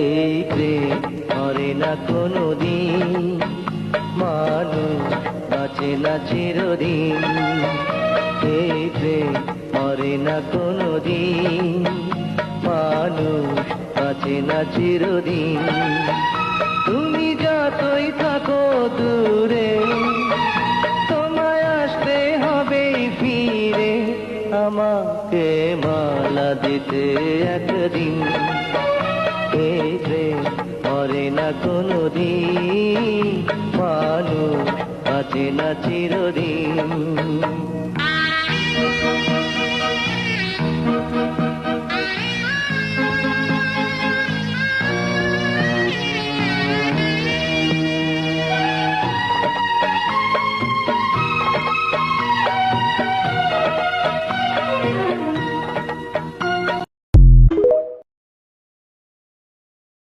এই প্রেম মরে না কোনোদিন, মানুষ বাঁচে না চিরদিন। এই প্রেম মরে না কোনোদিন, মানুষ বাঁচে না চিরদিন। তুমি যতই থাকো দূরে, তোমায় আসতে হবে ফিরে, আমাকে মালা দিতে একদিন। এই প্রেম মরে না কোনোদিন, মানুষ বাঁচে না চিরদিন।